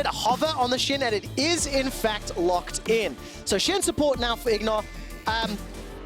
bit of hover on the Shin, and it is in fact locked in. So Shin support now for Ignor.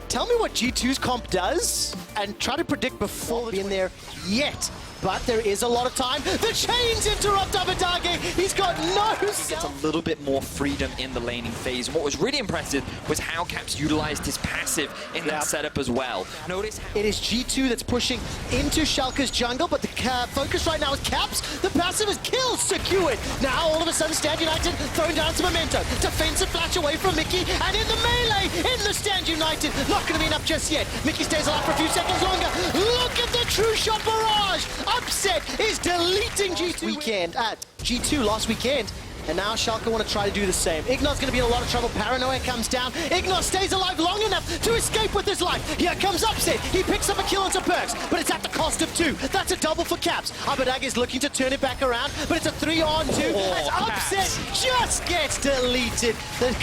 Tell me what G2's comp does, and try to predict before being there yet. But there is a lot of time. The chains interrupt Abadage. He's got no He gets a little bit more freedom in the laning phase. And what was really impressive was how Caps utilized his passive in that setup as well. Notice how it is G2 that's pushing into Schalke's jungle, but the focus right now is Caps. The passive is kills secured. Now all of a sudden Stand United throwing down to Memento. Defensive flash away from Mickey, and in the melee in the Stand United. Not going to be enough just yet. Mickey stays alive for a few seconds longer. Look at the true shot barrage. Upset is deleting G2 last weekend, and now Schalke want to try to do the same. Ignor's going to be in a lot of trouble. Paranoia comes down. Ignor stays alive long enough to escape with his life. Here comes Upset. He picks up a kill onto Perks, but it's at the cost of 2. That's a double for Caps. Abadag is looking to turn it back around, but it's a 3-on-2 as Upset just gets deleted. The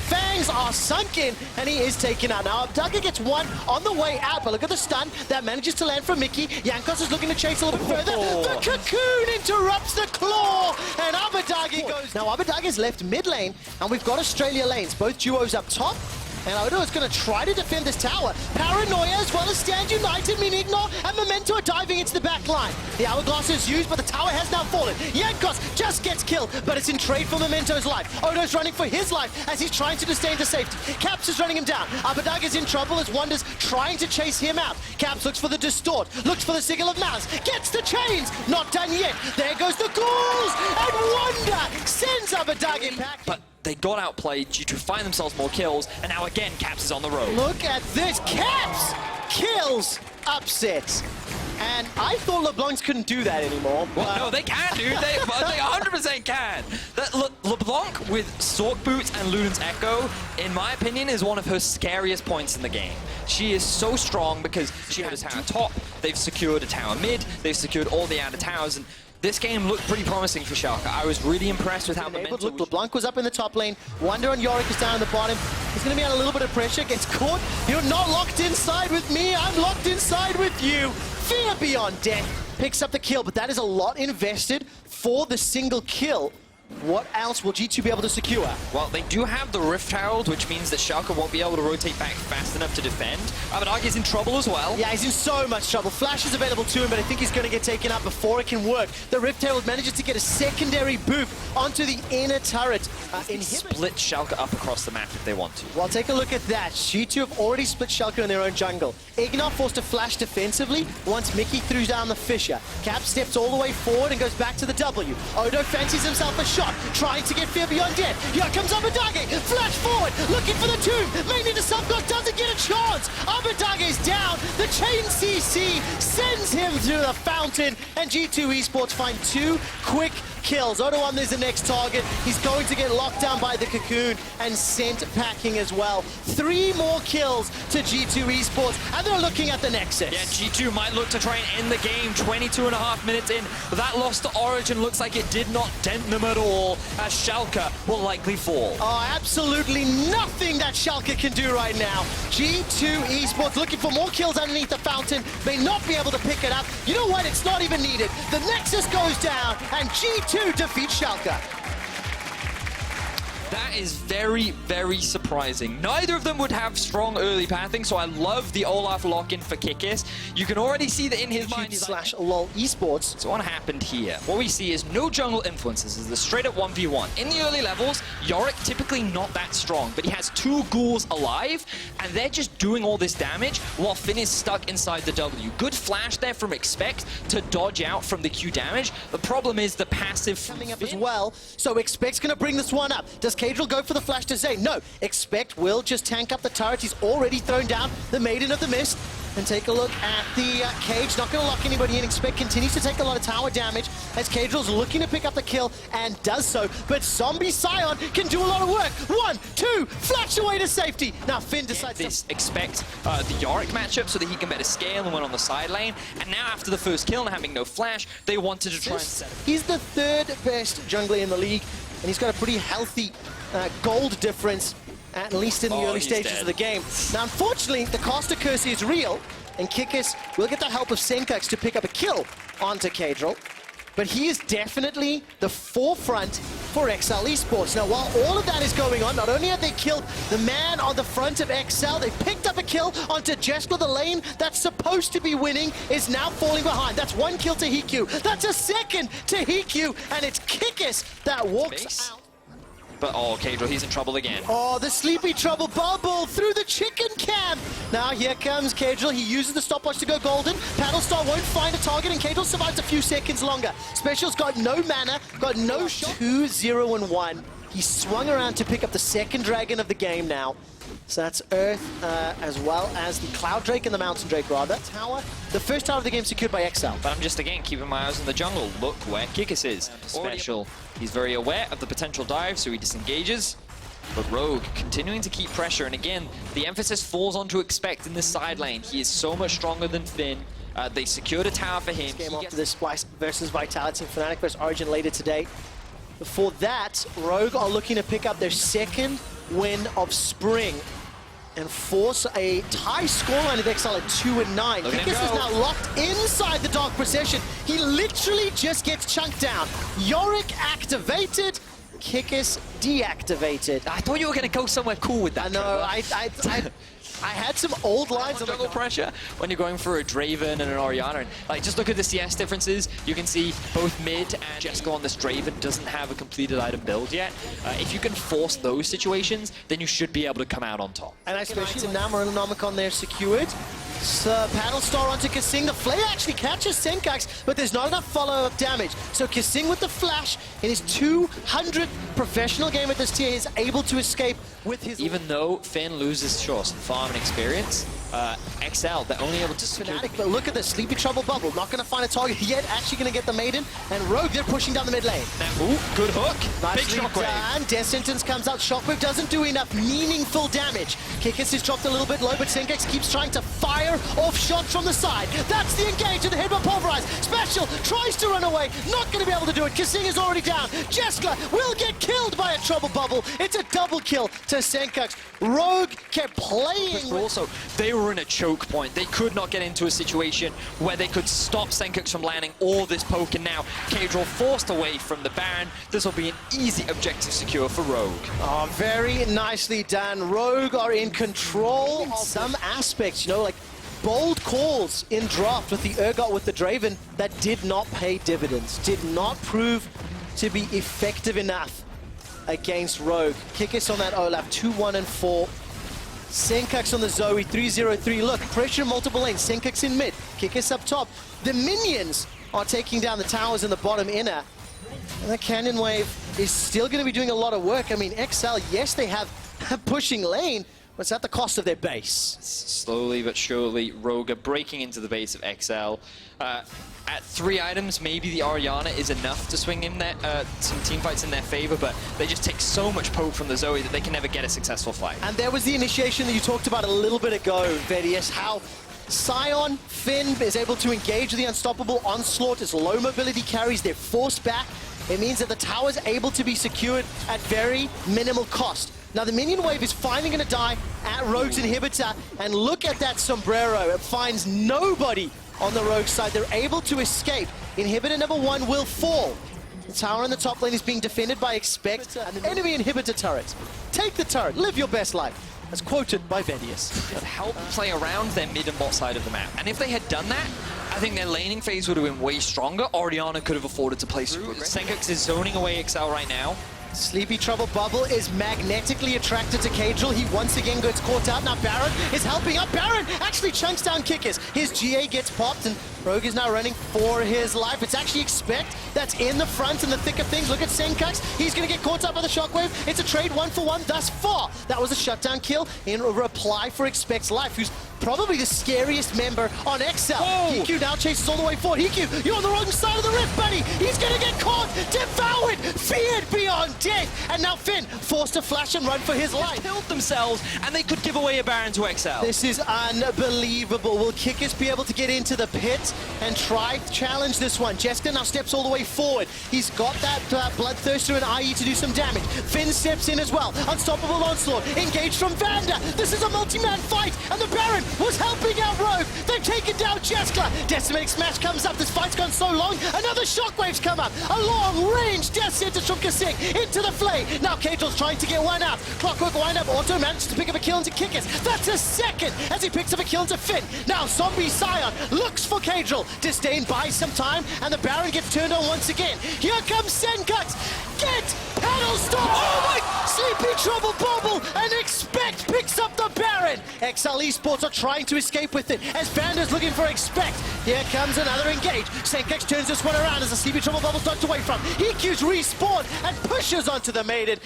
fangs are sunk in, and he is taken out. Now Abdugga gets one on the way out, but look at the stun that manages to land from Mickey. Jankos is looking to chase a little bit further. The Cocoon interrupts the claw, and Abadagi goes. Now Abadagi is left mid lane, and we've got Australia lanes, both duos up top. And Odo is going to try to defend this tower. Paranoia as well as Stand United mean Ignor and Memento are diving into the back line. The hourglass is used, but the tower has now fallen. Jankos just gets killed, but it's in trade for Memento's life. Odo's running for his life as he's trying to stay into safety. Caps is running him down. Abadag is in trouble as Wonder's trying to chase him out. Caps looks for the distort, looks for the signal of Malice, gets the chains, not done yet. There goes the ghouls, and Wonder sends Abadag in back. But they got outplayed due to find themselves more kills, and now again Caps is on the road. Look at this, Caps kills Upset. And I thought LeBlancs couldn't do that anymore. Well, no, they can, dude. They 100% can. LeBlanc with Sork Boots and Luden's Echo, in my opinion, is one of her scariest points in the game. She is so strong because she has a tower top, they've secured a tower mid, they've secured all the outer towers, and this game looked pretty promising for Schalke. I was really impressed with how Look, LeBlanc was up in the top lane. Wonder and Yorick is down in the bottom. He's going to be under a little bit of pressure. Gets caught. You're not locked inside with me. I'm locked inside with you. Fear beyond death. Picks up the kill, but that is a lot invested for the single kill. What else will G2 be able to secure? Well, they do have the Rift Herald, which means that Schalke won't be able to rotate back fast enough to defend. Abadag is in trouble as well. Yeah, he's in so much trouble. Flash is available to him, but I think he's going to get taken out before it can work. The Rift Herald manages to get a secondary boop onto the inner turret. Split Schalke up across the map if they want to. Well, take a look at that. G2 have already split Schalke in their own jungle. Ignor forced to flash defensively once Mickey threw down the Fisher. Cap steps all the way forward and goes back to the W. Odo fancies himself a shot, trying to get Fear Beyond Death. Here comes Abadage, flash forward, looking for the tomb. Mainly the Subglass doesn't get a chance. Abadage is down. The chain CC sends him through the fountain, and G2 Esports find 2 quick kills. Odo on is the next target. He's going to get locked down by the Cocoon and sent packing as well. 3 more kills to G2 Esports, and they're looking at the Nexus. Yeah, G2 might look to try and end the game 22.5 minutes in. That loss to Origen looks like it did not dent them at all, as Schalke will likely fall. Oh, absolutely nothing that Schalke can do right now. G2 Esports looking for more kills underneath the fountain, may not be able to pick it up. You know what? It's not even needed. The Nexus goes down, and G2 defeats Schalke. That is very, very surprising. Neither of them would have strong early pathing, so I love the Olaf lock-in for Kikis. You can already see that in his mind he's like, /LOLLEsports. So what happened here? What we see is no jungle influences. This is the straight-up 1v1. In the early levels, Yorick typically not that strong, but he has 2 ghouls alive, and they're just doing all this damage while Finn is stuck inside the W. Good flash there from Expect to dodge out from the Q damage. The problem is the passive coming up as well, so Expect's going to bring this one up. Does Cadril go for the flash to Zane? No, Expect will just tank up the turret. He's already thrown down the Maiden of the Mist. And take a look at the Cage. Not going to lock anybody in. Expect continues to take a lot of tower damage as Cadril's looking to pick up the kill and does so. But Zombie Scion can do a lot of work. 1, 2, flash away to safety. Now Finn decides to expect the Yorick matchup so that he can better scale and win on the side lane. And now after the first kill and having no flash, they wanted to try and set it. He's the 3rd best jungler in the league, and he's got a pretty healthy gold difference, at least in the early stages of the game. Now, unfortunately, the caster curse is real, and Kikis will get the help of Senkax to pick up a kill onto Cadril. but he is definitely the forefront for XL Esports. Now, while all of that is going on, not only have they killed the man on the front of XL, they picked up a kill onto Jesco. The lane that's supposed to be winning is now falling behind. That's one kill to Hiku. That's a second to Hiku, and it's Kikis that walks out. But oh, KazaLoLL, he's in trouble again. Oh, the sleepy trouble bubble through the chicken camp. Now here comes KazaLoLL. He uses the stopwatch to go golden. Paddlestar won't find a target, and KazaLoLL survives a few seconds longer. Special's got no mana, got no shot. 2-0-1. He swung around to pick up the second dragon of the game now. So that's Earth, as well as the Cloud Drake and the Mountain Drake, rather. Tower, the first tower of the game secured by XL. But I'm just, again, keeping my eyes on the jungle. Look where Kikis is. Special. He's very aware of the potential dive, so he disengages. But Rogue continuing to keep pressure, and again, the emphasis falls on to expect in this side lane. He is so much stronger than Finn. They secured a tower for him. Game after this Splyce versus Vitality, Fnatic versus Origen later today. Before that, Rogue are looking to pick up their second win of spring and force a tie scoreline of XL at 2-9. Kikis is now locked inside the Dark Procession. He literally just gets chunked down. Yorick activated, Kikis deactivated. I thought you were going to go somewhere cool with that. I know, I had some old lines on jungle pressure when you're going for a Draven and an Oriana. And, like, just look at the CS differences. You can see both mid and Jesco on this Draven doesn't have a completed item build yet. If you can force those situations, then you should be able to come out on top. And especially the Namor there secured. So Paddlestar onto Kasing. The Flare actually catches Senkax, but there's not enough follow-up damage. So Kasing with the flash in his 200th professional game at this tier is able to escape with his... Even though Finn loses, sure, some farm and experience, XL, they're only able to secure... Fnatic, but look at the Sleepy Trouble bubble. Not going to find a target yet. Actually going to get the Maiden. And Rogue, they're pushing down the mid lane. Now, ooh, good hook. Nicely Big shockwave. And Death Sentence comes out. Shockwave doesn't do enough meaningful damage. Kikis is dropped a little bit low, but Senkax keeps trying to fire off shots from the side. That's the engage, and the headbutt pulverized. Special tries to run away. Not going to be able to do it. Kasing is already down. Jeskla will get killed by a trouble bubble. It's a double kill to Senkax. Rogue kept playing. But also, they were in a choke point. They could not get into a situation where they could stop Senkax from landing all this poke, and now KazaLoLL forced away from the Baron. This will be an easy objective secure for Rogue. Oh, very nicely done. Rogue are in control of some aspects, you know, like bold calls in draft with the Urgot with the Draven that did not pay dividends, did not prove to be effective enough against Rogue. Kikis on that Olaf, 2-1-4. Senkax on the Zoe, 3-0-3. Look, pressure multiple lanes. Senkax in mid, Kikis up top. The minions are taking down the towers in the bottom inner. And the Canyon Wave is still going to be doing a lot of work. I mean, XL, yes, they have a pushing lane, but it's at the cost of their base. Slowly but surely, Rogue are breaking into the base of XL. At 3 items, maybe the Oriana is enough to swing in there, some team fights in their favor, but they just take so much poke from the Zoe that they can never get a successful fight. And there was the initiation that you talked about a little bit ago, Vedius, how Sion, Finn is able to engage the unstoppable onslaught as low mobility carries. They're forced back. It means that the tower is able to be secured at very minimal cost. Now the minion wave is finally going to die at Rogue's inhibitor, and look at that sombrero. It finds nobody on the Rogue side. They're able to escape. Inhibitor number 1 will fall. The tower in the top lane is being defended by Expect, and the enemy inhibitor turret. Take the turret, live your best life. As quoted by Vedius. Help play around their mid and bot side of the map. And if they had done that, I think their laning phase would have been way stronger. Oriana could have afforded to play through. Senkax is zoning away XL right now. Sleepy Trouble Bubble is magnetically attracted to KazaLoLL. He once again gets caught out. Now Baron is helping up. Baron actually chunks down Kikis. His GA gets popped, and Rogue is now running for his life. It's actually Expect that's in the front in the thick of things. Look at Senkax. He's going to get caught up by the Shockwave. It's a trade 1-for-1 thus far. That was a shutdown kill in reply for Expect's life, who's probably the scariest member on XL. Hiku now chases all the way forward. Hiku, you're on the wrong side of the rift, buddy. He's going to get caught, devoured, feared beyond on death. And now Finn forced to flash and run for his life. Killed themselves, and they could give away a Baron to XL. This is unbelievable. Will Kikis be able to get into the pit and try to challenge this one? Jester now steps all the way forward. He's got that Bloodthirster and IE to do some damage. Finn steps in as well. Unstoppable Onslaught. Engaged from Vander. This is a multi-man fight, and the Baron was helping out Rogue. They've taken down Jester. Decimating Smash comes up. This fight's gone so long. Another Shockwaves come up. A long-range death sentence from Kasing into the flay. Now KazaLoLL's trying to get one out. Clockwork wind-up. Auto manages to pick up a kill into Kikis. That's a second as he picks up a kill into Finn. Now Zombie Scion looks for KazaLoLL. Disdain buys some time, and the Baron gets turned on once again. Here comes Senkux. Get Paddle Star! Oh my! Sleepy Trouble Bobble and Expect picks up the Baron. XL Esports are trying to escape with it as Vander's looking for Expect. Here comes another engage. Senkux turns this one around as the Sleepy Trouble Bubble's knocked away from. EQ's respawn and pushes onto the Maiden.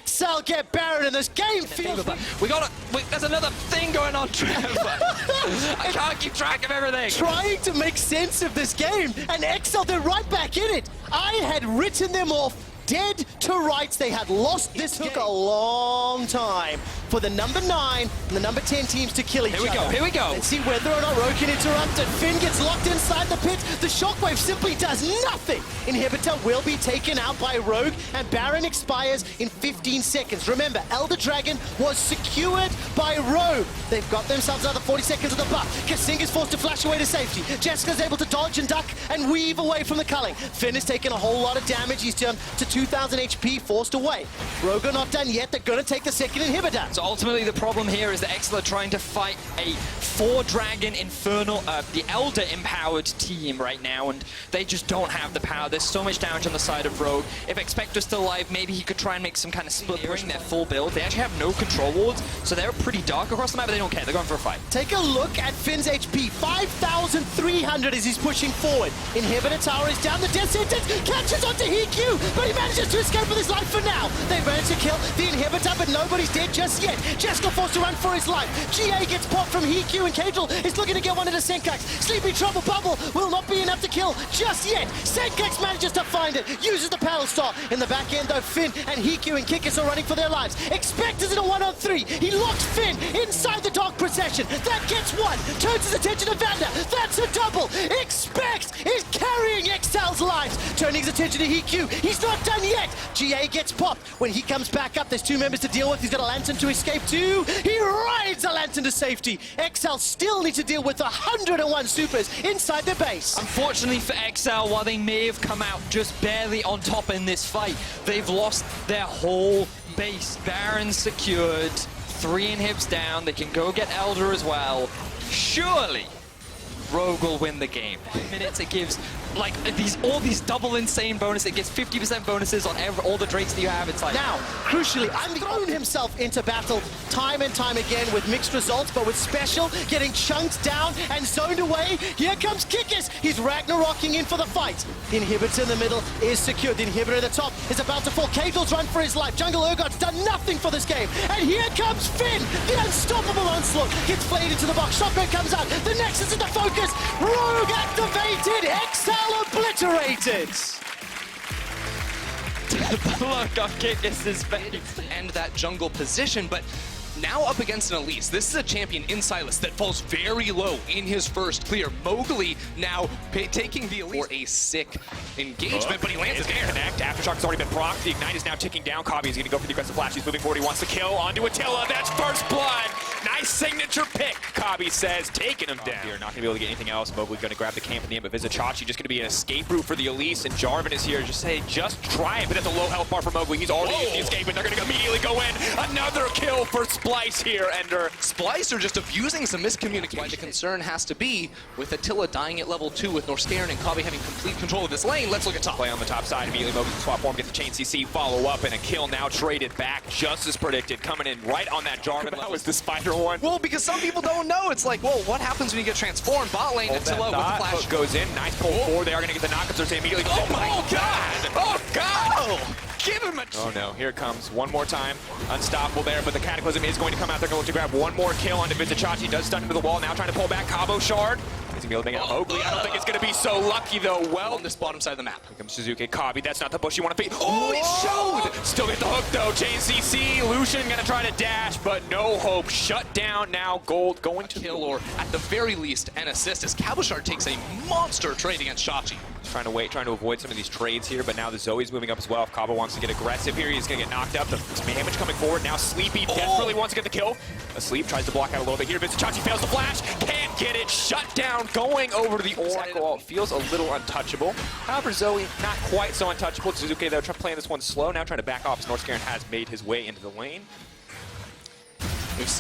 XL get Baron in this game. There's another thing going on, Trevor. I can't keep track of everything. Trying to make sense of this game, and XL, they're right back in it. I had written them off dead to rights. They had lost this game. Took a long time for the number 9 and the number 10 teams to kill each other. Here we go. Let's see whether or not Rogue can interrupt it. Finn gets locked inside the pit. The Shockwave simply does nothing. Inhibitor will be taken out by Rogue, and Baron expires in 15 seconds. Remember, Elder Dragon was secured by Rogue. They've got themselves another 40 seconds of the buff. Kasing is forced to flash away to safety. Jessica's able to dodge and duck and weave away from the culling. Finn has taken a whole lot of damage. He's down to 2,000 HP, forced away. Rogue are not done yet. They're going to take the second inhibitor. So ultimately the problem here is that XL are trying to fight a 4-Dragon Infernal, the Elder empowered team right now, and they just don't have the power. There's so much damage on the side of Rogue. If Expect was still alive, maybe he could try and make some kind of split push their full build. They actually have no control wards, so they're pretty dark across the map, but they don't care. They're going for a fight. Take a look at Finn's HP. 5,300 as he's pushing forward. Inhibitor tower is down. The death sentence catches onto EQ, but he manages to escape with his life for now. They managed to kill the inhibitor, but nobody's dead just yet. Jessica forced to run for his life. GA gets popped from EQ, and KazaLoLL is looking to get one into Senkux. Sleepy Trouble Bubble will not be enough to kill just yet. Senkux manages to find it, uses the paddle star. In the back end, though, Finn and EQ and Kikis are running for their lives. Expect is in a 1-on-3. He locks Finn inside the Dark Procession. That gets one. Turns his attention to Vander. That's a double. Expect is carrying XL's lives. Turning his attention to EQ. He's not done yet. GA gets popped. When he comes back up, there's 2 members to deal with. He's got a Lantern to escape too. He rides a Lantern to safety. XL still need to deal with 101 supers inside their base. Unfortunately for XL, while they may have come out just barely on top in this fight, they've lost their whole base. Baron secured, 3 inhibs down. They can go get Elder as well. Surely Rogue will win the game. 5 minutes, it gives like all these double insane bonuses. It gives 50% bonuses on all the Drakes that you have. It's like now, crucially, I'm thrown himself into battle time and time again with mixed results, but with Special getting chunked down and zoned away. Here comes Kikis. He's Ragnarocking in for the fight. The inhibitor in the middle is secured. The inhibitor at the top is about to fall. KazaLoLL's run for his life. Jungle Urgot's done nothing for this game. And here comes Finn. The unstoppable onslaught gets flayed into the box. Shotgun comes out. The Nexus is the focus. Rogue activated. XL obliterated. The look on Kikis' face. And that jungle position, but now up against an Elise. This is a champion in Silas that falls very low in his first clear. Mowgli now taking the Elise for a sick engagement, but he lands his connect. Aftershock has already been procced. The Ignite is now ticking down. Kabi is going to go for the aggressive flash. He's moving forward. He wants to kill onto Attila. That's first blood. Nice signature pick, Kabi says, taking him down. Here, not going to be able to get anything else. Mowgli's going to grab the camp in the end, but Vizichachi just going to be an escape route for the Elise, and Jarvan is here. Just try it, but that's a low health bar for Mowgli. He's already in the escape, and they're going to immediately go in. Another kill for Splyce here, Ender. Splyce are just abusing some miscommunication. Why the concern has to be with Attila dying at level 2 with Norscairn and Kabi having complete control of this lane. Let's look at top. Play on the top side. Immediately Mowgli can swap form, get the chain CC, follow up, and a kill now traded back, just as predicted, coming in right on that Jarvan. That was the spider one. Well, because some people don't know. It's like, well, what happens when you get transformed? Bot lane, Attila with the flash. Hook goes in, nice pull forward. They are going to get the knockups. They immediately go, oh my god! Oh god! Oh. Give him a... Oh no, here it comes. One more time. Unstoppable there, but the Cataclysm is going to come out. They're going to grab one more kill onto Vizichachi. Does stun into the wall. Now trying to pull back. Cabo Shard. He's going to be able to make it Mowgli. I don't think it's going to be so lucky though. Well, on this bottom side of the map. Here comes Suzuki. Kabi, that's not the bush you want to beat. Oh, he showed Still get the hook though. Chain CC. Lucian gonna try to dash, but no hope. Shut down now. Gold going to Kill, or at the very least, an assist as KazaLoLLCShighlights takes a monster trade against Schalke. Trying to avoid some of these trades here, but now the Zoe's moving up as well. If Kaba wants to get aggressive here, he's gonna get knocked up. The damage coming forward. Now Sleepy desperately wants to get the kill. Asleep tries to block out a little bit here. Vizichachi fails the flash. Can't get it. Shut down. Going over to the Oracle. Feels a little untouchable. However, Zoe not quite so untouchable. Suzuki though playing this one slow. Now trying to back off as North Scaran has made his way into the lane.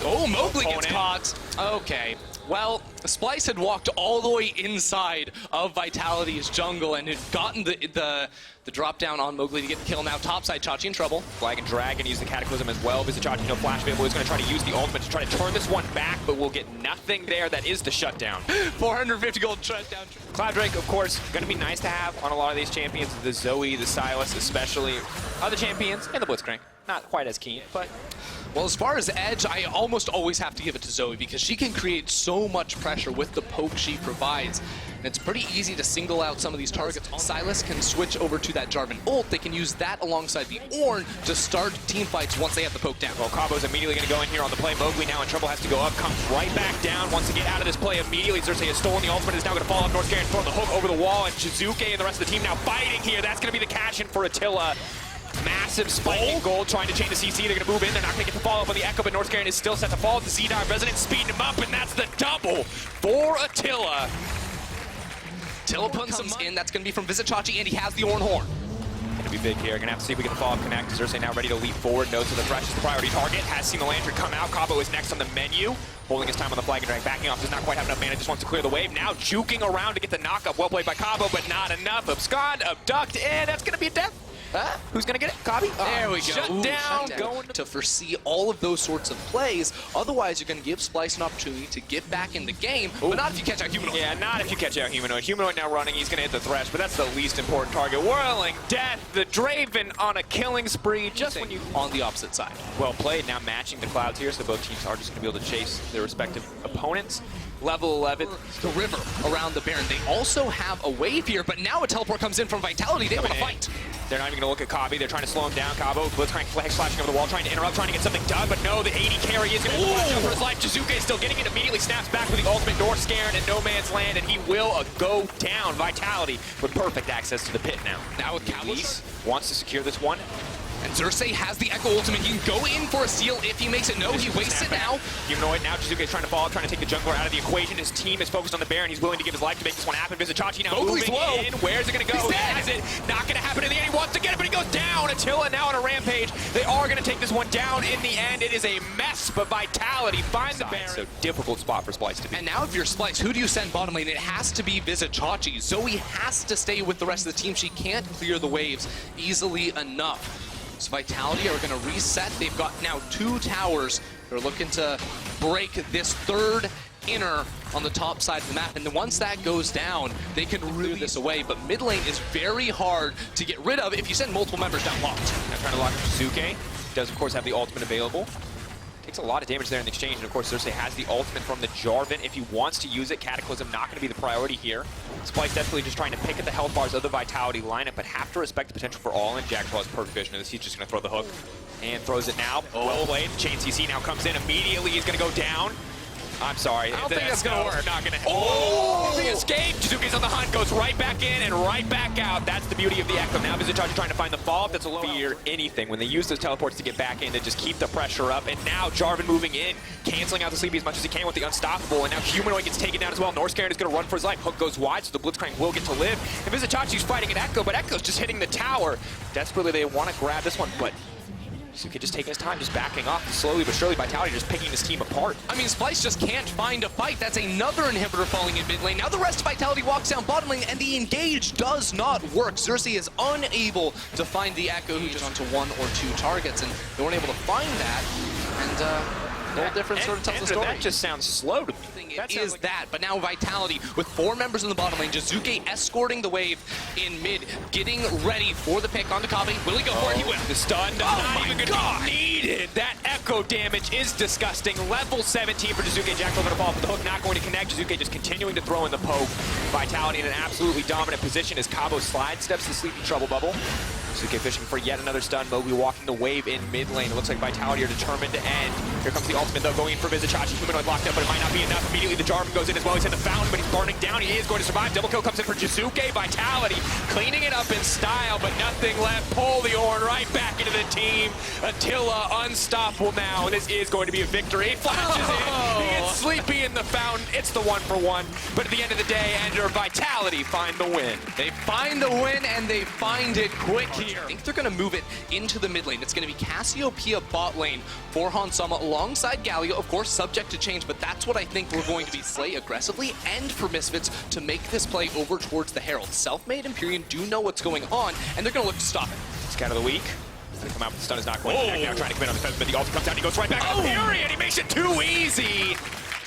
Oh, Mowgli gets caught. Okay. Well, Splyce had walked all the way inside of Vitality's jungle and had gotten the drop down on Mowgli to get the kill. Now topside, Chachi in trouble. Flag and drag and use the Cataclysm as well. Vizichachi, no flash available. He's going to try to use the ultimate to try to turn this one back, but we'll get nothing there. That is the shutdown. 450 gold shutdown. Cloud Drake, of course, going to be nice to have on a lot of these champions. The Zoe, the Sylas especially. Other champions, and the Blitzcrank. Not quite as keen, but... Well, as far as edge, I almost always have to give it to Zoe because she can create so much pressure with the poke she provides. And it's pretty easy to single out some of these targets. Sylas can switch over to that Jarvan ult. They can use that alongside the Ornn to start team fights once they have the poke down. Well, Cabo's immediately going to go in here on the play. Mowgli now in trouble, has to go up, comes right back down, wants to get out of this play immediately. Xerxes has stolen the ultimate, is now going to fall off North Scaran, throw the hook over the wall, and Shizuke and the rest of the team now fighting here. That's going to be the cash-in for Attila. Massive spike in gold, trying to chain the CC. They're going to move in. They're not going to get the follow-up on the Echo, but North Scaran is still set to fall. The Z-Dive Resident speeding him up, and that's the double for Attila. Attila putting some in. That's going to be from Vizichachi, and he has the Ornn Horn. Going to be big here. Going to have to see if we get the follow-up connect. Xerxes now ready to leap forward. Knows that the Thresh is the priority target. Has seen the Lantern come out. Cabo is next on the menu. Holding his time on the flag and drag. Backing off. Does not quite have enough mana. Just wants to clear the wave. Now juking around to get the knock-up. Well played by Cabo, but not enough. Abscond, abduct, and that's going to be a death. Who's going to get it? Kabi? There we go. Shut down. Going to foresee all of those sorts of plays. Otherwise, you're going to give Splyce an opportunity to get back in the game, but not if you catch out Humanoid. Yeah, not if you catch out Humanoid. Humanoid now running. He's going to hit the Thresh, but that's the least important target. Whirling Death, the Draven on a killing spree. Just when you... On the opposite side. Well played. Now matching the clouds here, so both teams are just going to be able to chase their respective opponents. Level 11. The river around the Baron. They also have a wave here, but now a teleport comes in from Vitality. They want to fight. They're not even going to look at Kabi. They're trying to slow him down. Cabo, Blitzcrank flash flashing over the wall, trying to interrupt, trying to get something done, but no, the 80 carry is going to flash up for his life. Shizuke is still getting it, immediately snaps back with the ultimate North Scaran and no man's land, and he will go down. Vitality with perfect access to the pit now. Now with KazaLoLLCShighlights wants to secure this one. And Xerxes has the Echo ultimate. He can go in for a steal if he makes it. No, he wastes it now. Humanoid now. Shizuke is trying to follow up, trying to take the jungler out of the equation. His team is focused on the Baron. He's willing to give his life to make this one happen. Vizichachi now moving in. Where's it going to go? He has it. Not going to happen in the end. He wants to get it, but he goes down. Attila now on a rampage. They are going to take this one down in the end. It is a mess, but Vitality finds the Baron. So difficult spot for Splyce to be. And now if you're Splyce, who do you send bottom lane? It has to be Vizichachi. Zoe has to stay with the rest of the team. She can't clear the waves easily enough. So Vitality are going to reset. They've got now 2 towers. They're looking to break this third inner on the top side of the map. And then once that goes down, they can clear this away. But mid lane is very hard to get rid of if you send multiple members down locked. Now trying to lock Shizuke. Does, of course, have the ultimate available. Takes a lot of damage there in the exchange, and of course Xerxes has the ultimate from the Jarvan. If he wants to use it, Cataclysm not going to be the priority here. Splyce definitely just trying to pick at the health bars of the Vitality lineup, but have to respect the potential for all, and Jackdaw has perfect vision of this. He's just going to throw the hook, and throws it now. Well played. Chain CC now comes in immediately. He's going to go down. I'm sorry. I don't think that's going to work. Not going to. Oh! The escape! Shizuke's on the hunt, goes right back in and right back out. That's the beauty of the Echo. Now Vizichachi trying to find the follow-up. That's a low fear anything. When they use those teleports to get back in, to just keep the pressure up. And now Jarvan moving in, canceling out the Sleepy as much as he can with the Unstoppable. And now Humanoid gets taken down as well. North Scaran is going to run for his life. Hook goes wide, so the Blitzcrank will get to live. And Vizichachi's fighting an Echo, but Echo's just hitting the tower. Desperately, they want to grab this one, but Suzuki just taking his time, just backing off slowly but surely. Vitality just picking this team apart. I mean, Splyce just can't find a fight. That's another inhibitor falling in mid lane. Now the rest of Vitality walks down bottom lane, and the engage does not work. Xerxes is unable to find the Echo, who just onto 1 or 2 targets, and they weren't able to find that. And a little different sort of tells the story. That just sounds slow to me. It is like that, but now Vitality with 4 members in the bottom lane. Shizuke escorting the wave in mid, getting ready for the pick on the Kabi. Will he go for it? He will. The stun not even gonna be needed. That Echo damage is disgusting. Level 17 for Shizuke. Jackal gonna fall for the hook, not going to connect. Shizuke just continuing to throw in the poke. Vitality in an absolutely dominant position as Cabo slide steps the Sleepy Trouble Bubble. Suke fishing for yet another stun. Moby walking the wave in mid lane. It looks like Vitality are determined to end. Here comes the ultimate though, going in for Vizichachi. Humanoid locked up, but it might not be enough. Immediately the Jarvan goes in as well. He's in the fountain, but he's burning down. He is going to survive. Double kill comes in for Jisuke. Vitality cleaning it up in style, but nothing left. Pull the Ornn right back into the team. Attila unstoppable now. This is going to be a victory. Flashes in. He gets sleepy in the fountain. It's the 1-for-1. But at the end of the day, Ender, Vitality find the win. They find the win, and they find it quick here. I think they're going to move it into the mid lane. It's going to be Cassiopeia bot lane for Hansama alongside Galio, of course, subject to change, but that's what I think we're going to be play aggressively, and for Misfits to make this play over towards the Herald. Selfmade and Pyrion do know what's going on, and they're going to look to stop it. Scout of the week. He's gonna come out, but the stun is not going to connect now, trying to come in on the fence, but the ult comes out, he goes right back on Pyrion, he makes it too easy!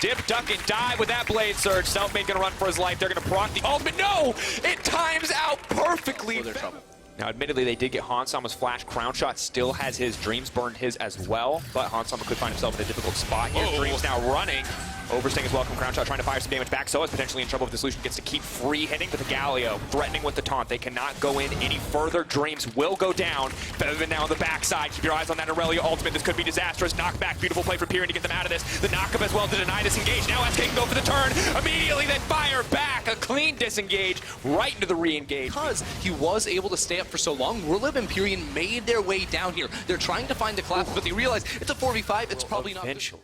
Dip, duck, and dive with that blade surge. Selfmade gonna run for his life. They're gonna proc the ultimate. No! It times out perfectly. They're trouble. Now, admittedly, they did get Hansama's flash. Crown Shot still has his. Dreams burned his as well, but Hansama could find himself in a difficult spot here. Dreams now running. Oversting as well from Crown Shot, trying to fire some damage back. So is potentially in trouble if the solution gets to keep free hitting, but the Galio threatening with the taunt. They cannot go in any further. Dreams will go down. Featherman now on the backside. Keep your eyes on that Aurelia ultimate. This could be disastrous. Knockback, beautiful play for Pyrion to get them out of this. The knockup as well to deny disengage. Now SK can go for the turn. Immediately then fire back. A clean disengage right into the re-engage. Because he was able to stay up for so long, Rurlib and Pyrion made their way down here. They're trying to find the collapse, but they realize it's a 4v5. It's probably not. Eventually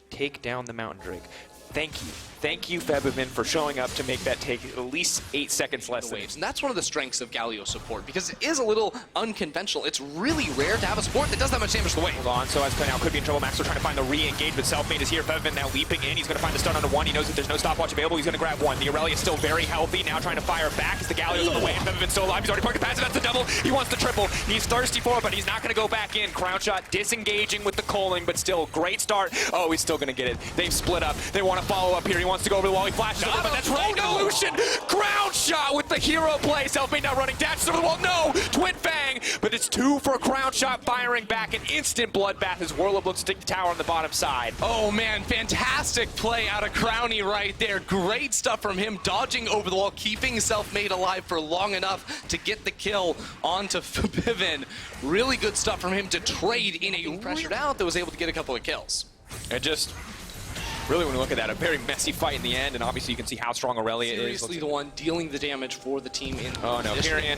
take down the Mountain Drake. Thank you. Thank you, Featherman, for showing up to make that take at least 8 seconds less than waves. And that's one of the strengths of Galio support, because it is a little unconventional. It's really rare to have a support that does that much damage to the wave. Hold on, so as play now could be in trouble. Max are trying to find the re-engage, but Selfmade is here. Featherman now leaping in. He's going to find the stun onto one. He knows that there's no stopwatch available. He's going to grab one. The Aurelia is still very healthy. Now trying to fire back as the Galio's on the way. Featherman's still alive. He's already parked the passive. That's the double. He wants the triple. He's thirsty for it, but he's not going to go back in. Crown Shot disengaging with the Coling, but still great start. Oh, he's still going to get it. They've split up. They want to follow up here. He wants to go over the wall. He flashes over, but that's Revolution! Crown Shot with the hero play. Selfmade now running, dashes over the wall. No! Twin Fang! But it's 2 for Crown Shot, firing back. An instant bloodbath as Warlord looks to take the tower on the bottom side. Oh man, fantastic play out of Crowny right there. Great stuff from him, dodging over the wall, keeping Selfmade alive for long enough to get the kill onto Piven. Really good stuff from him to trade in a pressured out that was able to get a couple of kills. And just really, when you look at that, a very messy fight in the end, and obviously you can see how strong Aurelia is. Seriously, the one dealing the damage for the team in. Oh no, Pyrion.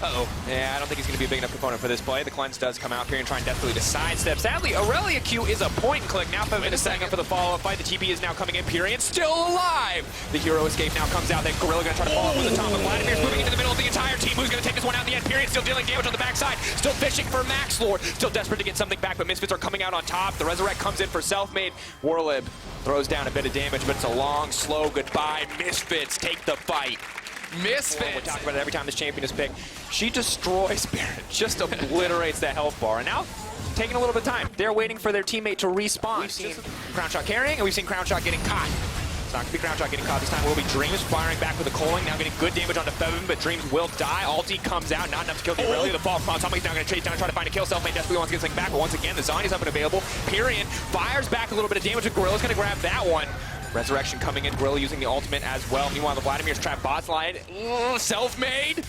Uh-oh. Yeah, I don't think he's going to be a big enough component for this play. The cleanse does come out. Pyrion trying desperately to sidestep. Sadly, Aurelia Q is a point and click. Now Featherman is setting up for the follow-up fight. The TP is now coming in. Pyrion still alive. The hero escape now comes out. Then Gorilla going to try to follow up with the top. But Vladimir's moving into the middle of the entire team. Who's going to take this one out in the end? Pyrion still dealing damage on the backside. Still fishing for Max Lord. Still desperate to get something back, but Misfits are coming out on top. The Resurrect comes in for Selfmade. Warlib throws down a bit of damage, but it's a long, slow goodbye. Misfits take the fight. Misfits. We talk about it every time this champion is picked. She destroys Spirit, just obliterates that health bar. And now, taking a little bit of time. They're waiting for their teammate to respawn. We've seen Crown Shot carrying, and we've seen Crown Shot getting caught. It's not going to be Crown Shot getting caught this time. It will be Dreams firing back with a Coling, now getting good damage onto Featherman, but Dreams will die. Ulti comes out, not enough to kill the Aurelia. The fall from Somebody's now going to chase down and try to find a kill. Selfmade desperately wants to get something back, but once again, the Zhonya's up and available. Pyrion fires back a little bit of damage, and Gorilla's going to grab that one. Resurrection coming in, Gorilla using the ultimate as well. Meanwhile, the Vladimir's trap bot slide. Selfmade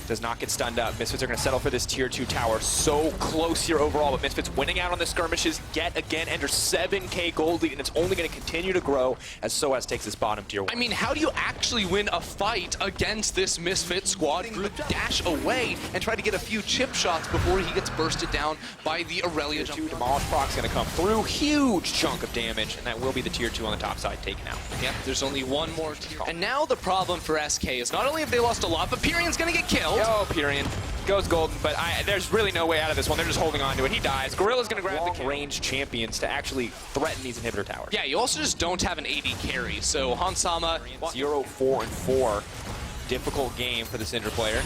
does not get stunned up. Misfits are going to settle for this tier 2 tower. So close here overall, but Misfits winning out on the skirmishes yet again. Enter 7K gold lead, and it's only going to continue to grow as SOAS takes this bottom tier 1. I mean, how do you actually win a fight against this Misfit squad? Group dash away and try to get a few chip shots before he gets bursted down by the Aurelia jump. Demolish proc's going to come through. Huge chunk of damage, and that will be the tier 2 on the top side taken out. Yep, there's only one more tier. And now the problem for SK is not only have they lost a lot, but Pyrion's going to get killed. Oh, Pyrion goes golden, but there's really no way out of this one. They're just holding on to it. He dies. Gorilla's going to grab the range champions to actually threaten these inhibitor towers. Yeah, you also just don't have an AD carry, so Hansama... 0-4-4. Difficult game for the Syndra player.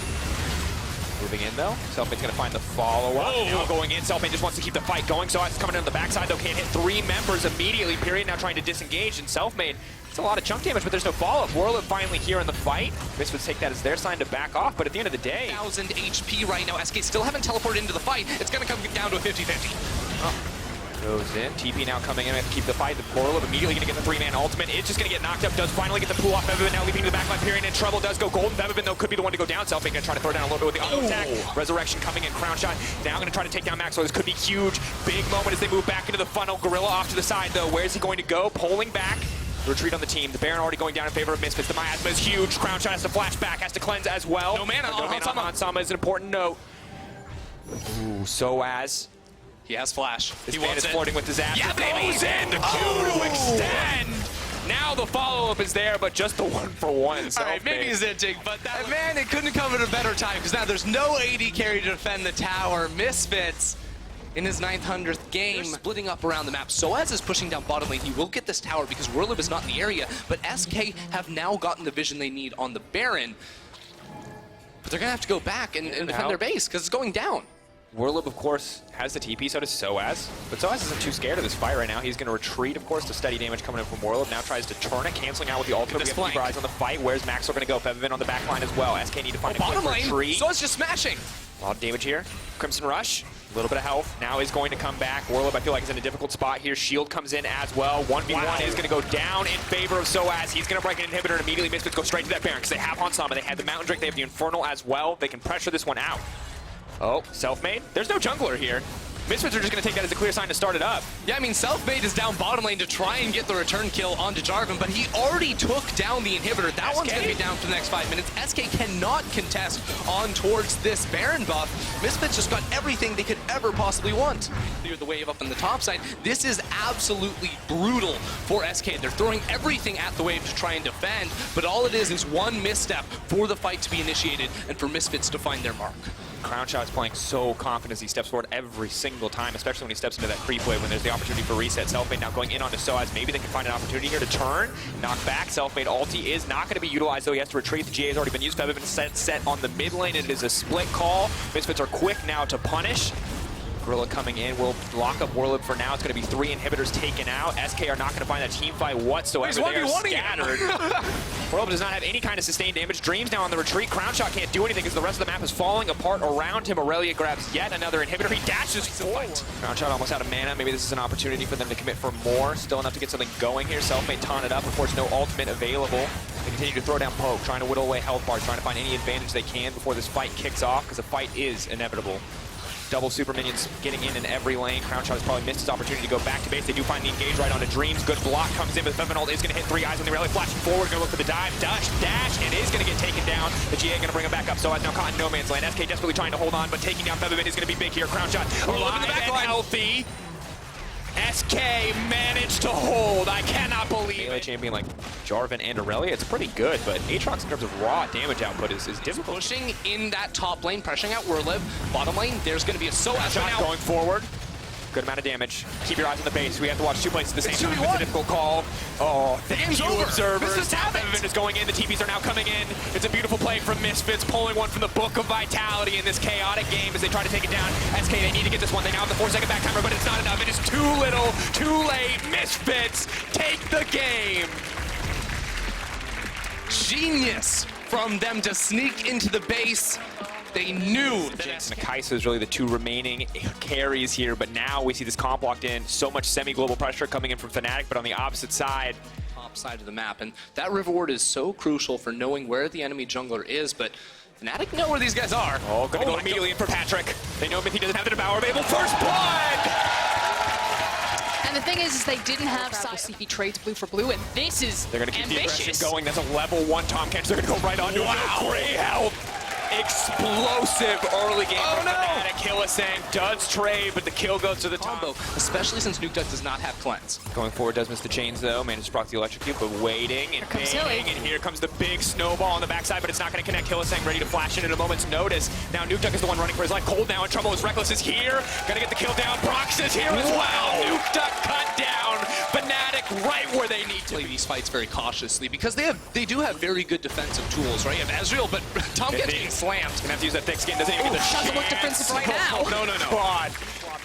Moving in though. Selfmade's going to find the follow-up. Now going in. Selfmade just wants to keep the fight going, so it's coming in on the backside though. Can't hit 3 members immediately. Pyrion now trying to disengage, and Selfmade, it's a lot of chunk damage, but there's no follow-up. Warlord finally here in the fight. Misfits take that as their sign to back off, but at the end of the day... 1,000 HP right now. SK still haven't teleported into the fight. It's going to come down to a 50-50. Goes in. TP now coming in to keep the fight. The Portal immediately going to get the 3-man ultimate. It's just going to get knocked up. Does finally get the pull off Bevin, now leaving the backline period in trouble. Does go golden. Bevin, though, could be the one to go down. Selfmade going to try to throw down a little bit with the auto attack. Resurrection coming in. Crown shot. Now going to try to take down Maxwell. This could be huge. Big moment as they move back into the funnel. Gorilla off to the side, though. Where is he going to go? Pulling back. Retreat on the team. The Baron already going down in favor of Misfits. The miasma is huge. Crown shot has to flash back. Has to cleanse as well. No mana on Hansama is an important note. Ooh, Soaz. He has flash. This man is flirting with disaster. Yeah, baby! Goes in, the Q to extend! Now the follow-up is there, but just the 1-for-1. All right, maybe Zintig, but that man, it couldn't come at a better time, because now there's no AD carry to defend the tower. Misfits in his 900th game. They're splitting up around the map. Soaz is pushing down bottom lane. He will get this tower because Werlib is not in the area, but SK have now gotten the vision they need on the Baron. But they're going to have to go back and defend their base, because it's going down. Werlib, of course, has the TP, so does Soaz. But Soaz isn't too scared of this fight right now. He's going to retreat, of course, to steady damage coming in from Werlib. Now tries to turn it, canceling out with the ultimate. We have to keep our eyes on the fight. Where's Maxwell going to go? Bevin on the back line as well. SK need to find a quick retreat. Soaz just smashing. A lot of damage here. Crimson Rush, a little bit of health. Now is going to come back. Werlib, I feel like, is in a difficult spot here. Shield comes in as well. 1v1 is going to go down in favor of Soaz. He's going to break an inhibitor and immediately Misfits go straight to that Baron because they have Hansama. They have the Mountain Drake. They have the Infernal as well. They can pressure this one out. Oh, Selfmade? There's no jungler here. Misfits are just going to take that as a clear sign to start it up. Yeah, I mean, Selfmade is down bottom lane to try and get the return kill onto Jarvan, but he already took down the inhibitor. That one's going to be down for the next 5 minutes. SK cannot contest on towards this Baron buff. Misfits just got everything they could ever possibly want. Clear the wave up on the top side. This is absolutely brutal for SK. They're throwing everything at the wave to try and defend, but all it is one misstep for the fight to be initiated and for Misfits to find their mark. Crownshot is playing so confident as he steps forward every single time, especially when he steps into that creep wave when there's the opportunity for reset. Selfmade now going in onto Soaz. Maybe they can find an opportunity here to turn, knock back. Selfmade ulti is not going to be utilized, though. He has to retreat. The GA has already been used. Bevin set on the mid lane. It is a split call. Misfits are quick now to punish. Gorilla coming in will lock up Werlib for now. It's going to be 3 inhibitors taken out. SK are not going to find that team fight whatsoever. They are scattered. Werlib does not have any kind of sustained damage. Dreams now on the retreat. Crownshot can't do anything because the rest of the map is falling apart around him. Aurelia grabs yet another inhibitor. He dashes forward. Crownshot almost out of mana. Maybe this is an opportunity for them to commit for more. Still enough to get something going here. Selfmade taunted up. Of course, no ultimate available. They continue to throw down poke, trying to whittle away health bars, trying to find any advantage they can before this fight kicks off, because the fight is inevitable. Double super minions getting in every lane. Crownshot has probably missed his opportunity to go back to base. They do find the engage right onto Dreams. Good block comes in, but Bevin ult is going to hit 3 guys when they rally. Flashing forward, going to look for the dive. Dash, it is going to get taken down. The GA going to bring him back up. So as now caught in no man's land. SK desperately trying to hold on, but taking down Bevin is going to be big here. Crownshot alive and healthy. SK managed to hold. I cannot believe it. Champion like Jarvan and Aurelia, it's pretty good, but Aatrox in terms of raw damage output is difficult. Pushing in that top lane, pressuring out Werlib. Bottom lane, there's going to be a Soaz shot going forward. Good amount of damage. Keep your eyes on the base. We have to watch 2 places at the same time. It's a difficult call. Oh, thank you, observers. Bevin is going in. The TPs are now coming in. It's a beautiful play from Misfits, pulling one from the Book of Vitality in this chaotic game as they try to take it down. SK, they need to get this one. They now have the 4-second back timer, but it's not enough. It is too little, too late. Misfits take the game. Genius from them to sneak into the base. They knew that Jinx and Kai'Sa is really the 2 remaining carries here, but now we see this comp locked in. So much semi-global pressure coming in from Fnatic, but on the opposite side. Top side of the map, and that River Ward is so crucial for knowing where the enemy jungler is, but Fnatic know where these guys are. Oh, gonna go immediately in for Patrick. They know Mickey doesn't have the devour available. First blood! And the thing is they didn't have CP trades blue for blue, and this is They're gonna keep ambitious. the aggression going. That's a level 1 Tom Kench. They're gonna go right onto it. Great health. Explosive early game from Fnatic. Hylissang does trade, but the kill goes to the combo, especially since Nuke Duck does not have cleanse. Going forward does miss the chains though. Managed to proc the electrocute, but waiting and baiting, and here comes the big snowball on the backside, but it's not going to connect. Hylissang ready to flash in at a moment's notice. Now Nuke Duck is the one running for his life. Cold now in trouble as Reckless is here. Gonna get the kill down. Brox is here as well. Nuke Duck cut down. Fnatic right where they need to play these fights very cautiously because they do have very good defensive tools, right? You have Ezreal, but Tom gets getting slammed. Gonna have to use that thick skin. Doesn't even get the doesn't look defensive right now. No. Quad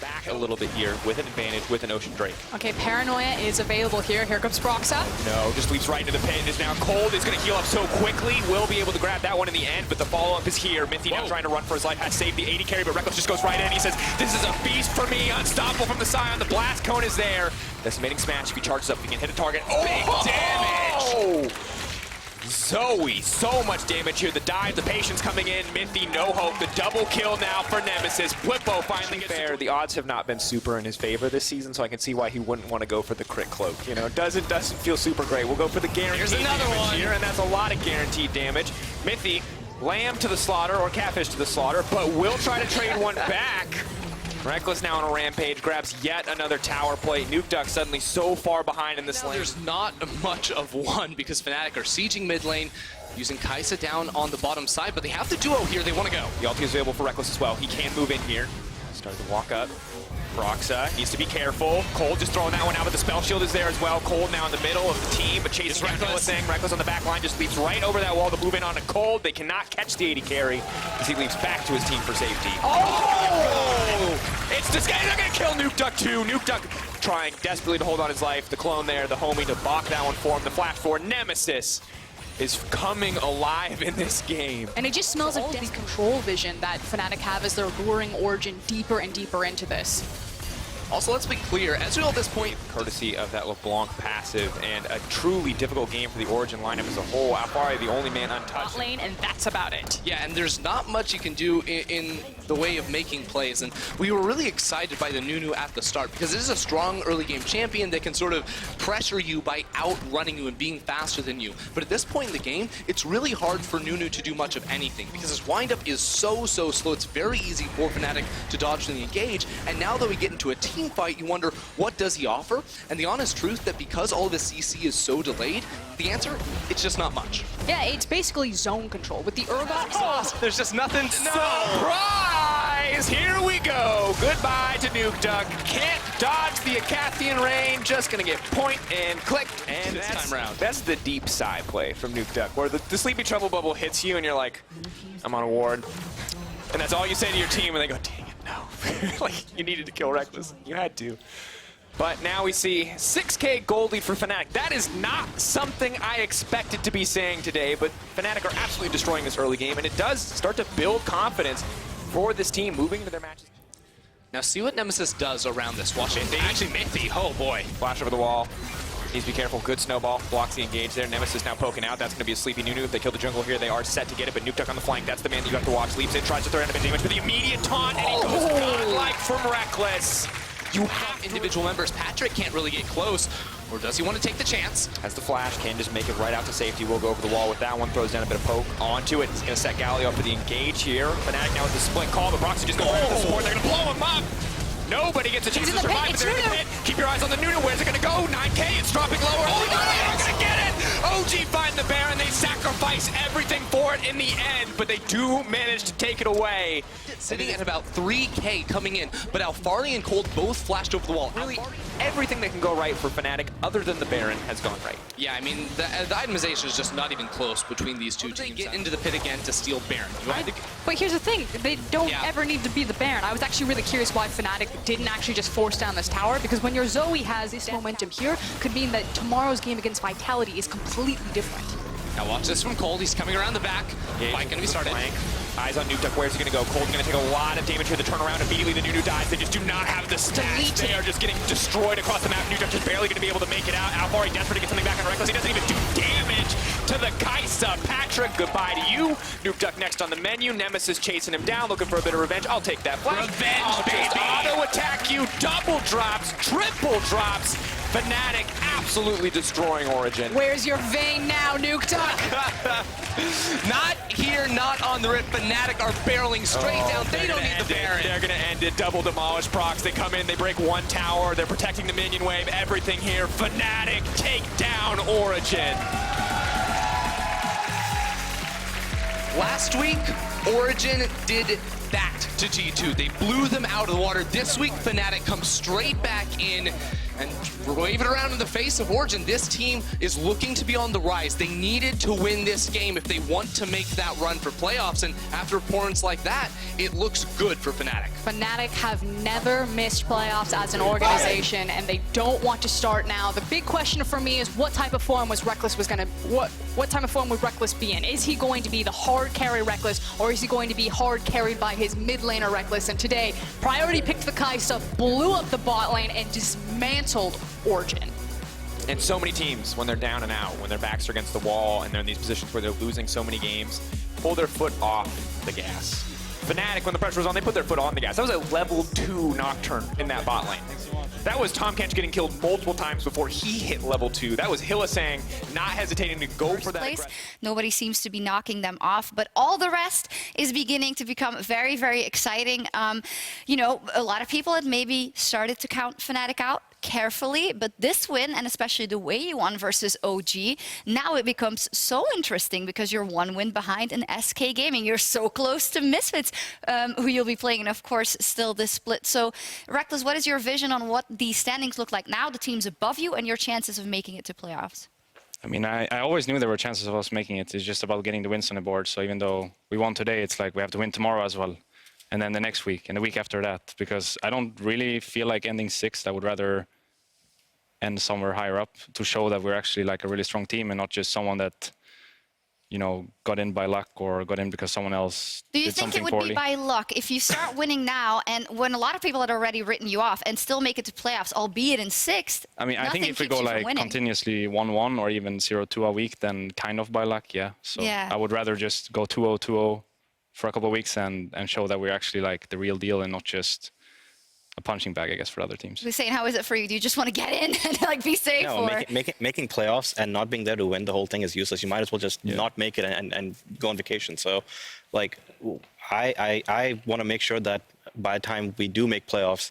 back back a little bit here with an advantage with an Ocean Drake. Okay, Paranoia is available here. Here comes Proxa. No, just leaps right into the pit. Is now Cold. Is going to heal up so quickly. Will be able to grab that one in the end, but the follow-up is here. Mithy now trying to run for his life. Has saved the 80 carry, but Reckless just goes right in. He says, this is a feast for me. Unstoppable from the Scion. The blast cone is there. Decimating smash. If he charges up, he can hit a target. Big damage! Zoe, so much damage here. The dive, the patience coming in. Mithy, no hope. The double kill now for Nemesis. Blippo finally gets fair. The odds have not been super in his favor this season, so I can see why he wouldn't want to go for the crit cloak. You know, doesn't feel super great. We'll go for the guaranteed Here's another damage one here, and that's a lot of guaranteed damage. Mithy, lamb to the slaughter, or catfish to the slaughter, but will try to trade one back. Reckless now on a rampage, grabs yet another tower plate. Nuke Duck suddenly so far behind in this lane. There's not much of one because Fnatic are sieging mid lane, using Kai'Sa down on the bottom side, but they have the duo here. They want to go. The ulti is available for Reckless as well. He can move in here. Starting to walk up. Proxa needs to be careful. Cold just throwing that one out, but the spell shield is there as well. Cold now in the middle of the team, but chasing Reckless. Reckless on the back line just leaps right over that wall to move in on a Cold. They cannot catch the 80 carry as he leaps back to his team for safety. Oh! It's this guy. They're going to kill Nuke Duck too. Nuke Duck trying desperately to hold on his life. The clone there, the homie to balk that one for him. The flash for Nemesis is coming alive in this game. And it just smells of the control vision that Fnatic have as they're luring Origen deeper and deeper into this. Also, let's be clear, Ezreal at this point, Courtesy of that LeBlanc passive and a truly difficult game for the Origen lineup as a whole. Alfari, the only man untouched. Bot lane, and that's about it. yeah, and there's not much you can do in the way of making plays, and we were really excited by the Nunu at the start because it is a strong early game champion that can sort of pressure you by outrunning you and being faster than you. But at this point in the game, it's really hard for Nunu to do much of anything because his windup is so slow. It's very easy for Fnatic to dodge and engage, and now that we get into a team fight, you wonder, what does he offer? And the honest truth that because all of his CC is so delayed, the answer, it's just not much. Yeah, it's basically zone control. With the Urgot, There's just nothing. Surprise! Here we go. Goodbye to Nuke Duck. Can't dodge the Acathian rain. Just gonna get point and click. And This time round. That's the deep side play from Nuke Duck, where the sleepy trouble bubble hits you and you're like, I'm on a ward. And that's all you say to your team, and they go, dang it, no. Like, you needed to kill Reckless. You had to. But now we see 6K gold lead for Fnatic. That is not something I expected to be saying today, but Fnatic are absolutely destroying this early game, and it does start to build confidence for this team moving into their matches. Now see what Nemesis does around this. Watch it. Actually, Mithy. Oh boy. Flash over the wall. Needs to be careful. Good snowball. Blocks the engage there. Nemesis now poking out. That's going to be a sleepy Nunu. If they kill the jungle here, they are set to get it, but Nuke Duck on the flank. That's the man that you have to watch. Leaps in, tries to throw in a bit of damage, but the immediate taunt, and he goes godlike from Reckless. You have individual members. Patrick can't really get close, or does he want to take the chance? Has the flash, can just make it right out to safety. Will go over the wall with that one, throws down a bit of poke onto it. It's going to set Galio up for the engage here. Fnatic now with the split call, but Proxy just goes right for the support. They're going to blow him up. Nobody gets a chance to survive, but they're in the pit. Keep your eyes on the Nunu. Where's it going to go? 9K, it's dropping lower. Oh, they're not going to get it. OG find the Baron. They sacrifice everything for it in the end, but they do manage to take it away. Sitting at about 3K coming in, but Alfari and Cold both flashed over the wall. Really, everything that can go right for Fnatic, other than the Baron, has gone right. Yeah, I mean, the itemization is just not even close between these two teams. They get into the pit again to steal Baron. but here's the thing, they don't Yeah. ever need to be the Baron. I was actually really curious why Fnatic didn't actually just force down this tower, because when your Zoe has this momentum here, could mean that tomorrow's game against Vitality is completely different. Now watch this from Cold. He's coming around the back. Fight gonna be started. Flank. Eyes on Nuke Duck. Where's he going to go? Cold's going to take a lot of damage here. The turnaround immediately. The Nunu dies. They just do not have the stats. They are just getting destroyed across the map. Nuke Duck just barely going to be able to make it out. Alfari desperate to get something back on Reckless. He doesn't even do damage to the Kai'Sa. Patrick, goodbye to you. Nuke Duck next on the menu. Nemesis chasing him down, looking for a bit of revenge. I'll take that flash. Revenge, baby. Auto attack you. Double drops. Triple drops. Fnatic absolutely destroying Origen. Where's your vein now, Nuke Duck? Not here, not on the rip. Fnatic are barreling straight down. They don't need the Baron. They're going to end it. Double demolish procs. They come in, they break one tower. They're protecting the minion wave. Everything here. Fnatic take down Origen. Last week, Origen did that to G2. They blew them out of the water. This week, Fnatic comes straight back in, and wave it around in the face of Origen. This team is looking to be on the rise. They needed to win this game if they want to make that run for playoffs, and after performance like that, it looks good for Fnatic. Fnatic have never missed playoffs as an organization, and they don't want to start now. The big question for me is what type of form was Reckless what type of form would Reckless be in? Is he going to be the hard carry Reckless, or is he going to be hard carried by his mid laner Reckless? And today, Priority picked the Kai'Sa, blew up the bot lane, and dismantled Origen. And so many teams, when they're down and out, when their backs are against the wall, and they're in these positions where they're losing so many games, pull their foot off the gas. Fnatic, when the pressure was on, they put their foot on the gas. That was a level 2 Nocturne in that bot lane. That was Tom Kench getting killed multiple times before he hit level 2. That was Hylissang not hesitating to go for that. Nobody seems to be knocking them off, but all the rest is beginning to become very, very exciting. You know, a lot of people had maybe started to count Fnatic out carefully, but this win, and especially the way you won versus OG, now it becomes so interesting because you're one win behind in SK Gaming. You're so close to Misfits, who you'll be playing, and of course still this split. So Reckless, what is your vision on what the standings look like now, the teams above you, and your chances of making it to playoffs? I mean, I always knew there were chances of us making it. It's just about getting the wins on the board. So even though we won today, it's like we have to win tomorrow as well. And then the next week and the week after that, because I don't really feel like ending 6th. I would rather end somewhere higher up to show that we're actually like a really strong team and not just someone that, you know, got in by luck or got in because someone else Do you did think something it would poorly. be by luck if you start winning now, and when a lot of people had already written you off, and still make it to playoffs, albeit in 6th? I mean, I think if we go like continuously 1-1 or even 0-2 a week, then kind of by luck, yeah. So Yeah. I would rather just go 2-0, 2-0 for a couple of weeks and show that we're actually like the real deal and not just a punching bag, I guess, for other teams. We're saying, how is it for you? Do you just want to get in and like be safe? No, or? making playoffs and not being there to win the whole thing is useless. You might as well just not make it and go on vacation. So, like, I want to make sure that by the time we do make playoffs,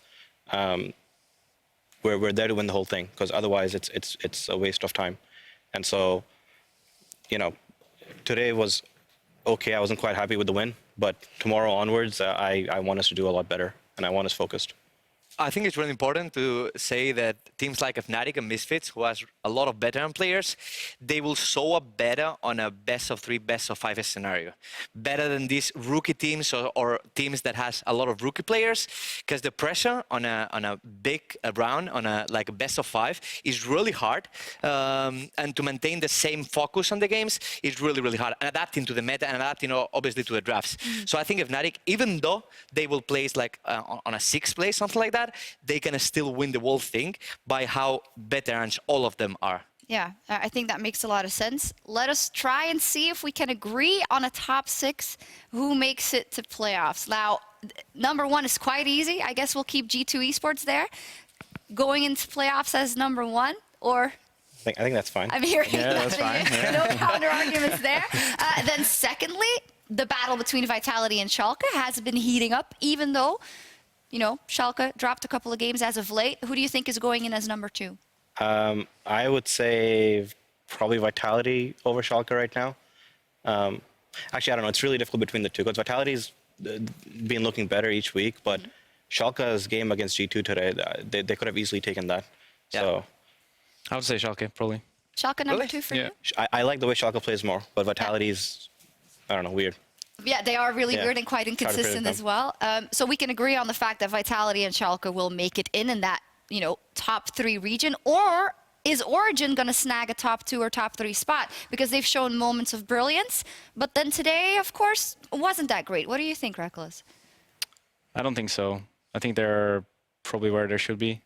we're there to win the whole thing. Because otherwise, it's a waste of time. And so, you know, today was okay. I wasn't quite happy with the win, but tomorrow onwards, I want us to do a lot better, and I want us focused. I think it's really important to say that teams like Fnatic and Misfits, who has a lot of veteran players, they will show up better on a best-of-3, best-of-5 scenario. Better than these rookie teams or teams that has a lot of rookie players, because the pressure on a big round, on a like a best-of-5, is really hard. And to maintain the same focus on the games is really, really hard. And adapting to the meta and adapting, obviously, to the drafts. So I think Fnatic, even though they will place like on a 6th place, something like that, they can still win the whole thing by how veterans all of them are. Yeah, I think that makes a lot of sense. Let us try and see if we can agree on a top 6 who makes it to playoffs. Now, number 1 is quite easy. I guess we'll keep G2 Esports there. Going into playoffs as number 1, or... I think that's fine. I'm hearing that's fine. No counter arguments there. Then secondly, the battle between Vitality and Schalke has been heating up, even though, you know, Schalke dropped a couple of games as of late. Who do you think is going in as number 2? I would say probably Vitality over Schalke right now. Actually, I don't know. It's really difficult between the two because Vitality's been looking better each week, but Schalke's game against G2 today, they could have easily taken that. Yeah. So I would say Schalke, probably. Schalke number 2 for you? I like the way Schalke plays more, but Vitality's, I don't know, weird. Yeah, they are really weird and quite inconsistent as well. So we can agree on the fact that Vitality and Schalke will make it in that, you know, top 3 region. Or is Origen going to snag a top 2 or top 3 spot? Because they've shown moments of brilliance. But then today, of course, wasn't that great. What do you think, Reckless? I don't think so. I think they're probably where they should be.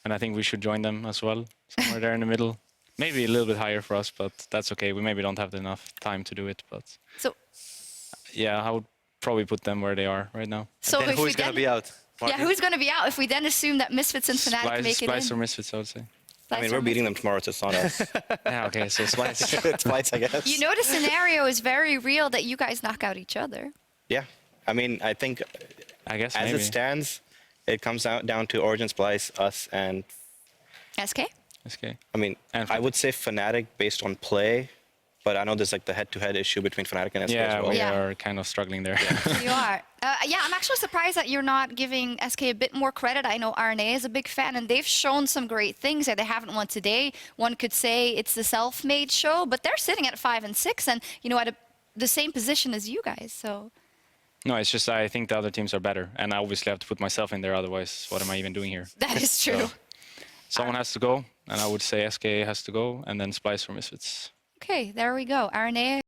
And I think we should join them as well, somewhere there in the middle. Maybe a little bit higher for us, but that's okay. We maybe don't have enough time to do it. But So, yeah, I would probably put them where they are right now. so Then if who we is going to then, be out? yeah, who's going to be out? If we then assume that Misfits and Fnatic make it Splyce in. or Misfits, I would say. I mean, we're beating them tomorrow, so it's not us. Yeah, okay, so Splyce. It's Splyce, I guess. You know, the scenario is very real that you guys knock out each other. Yeah. I mean, I think I guess as maybe. it stands, it comes down to Origen, Splyce, us, and SK? SK. I mean, And I would say Fnatic based on play But I know there's like the head-to-head issue between Fnatic and SK Yeah, as well. we Yeah. are kind of struggling there. You are. Yeah, I'm actually surprised that you're not giving SK a bit more credit. I know RNA is a big fan, and they've shown some great things. They haven't won today. One could say it's the self-made show, but they're sitting at 5 and 6, and at the same position as you guys. So. No, it's just I think the other teams are better, and I obviously have to put myself in there. Otherwise, what am I even doing here? That is true. So, someone has to go, and I would say SK has to go, and then Splyce for Misfits. Okay, there we go. RNA.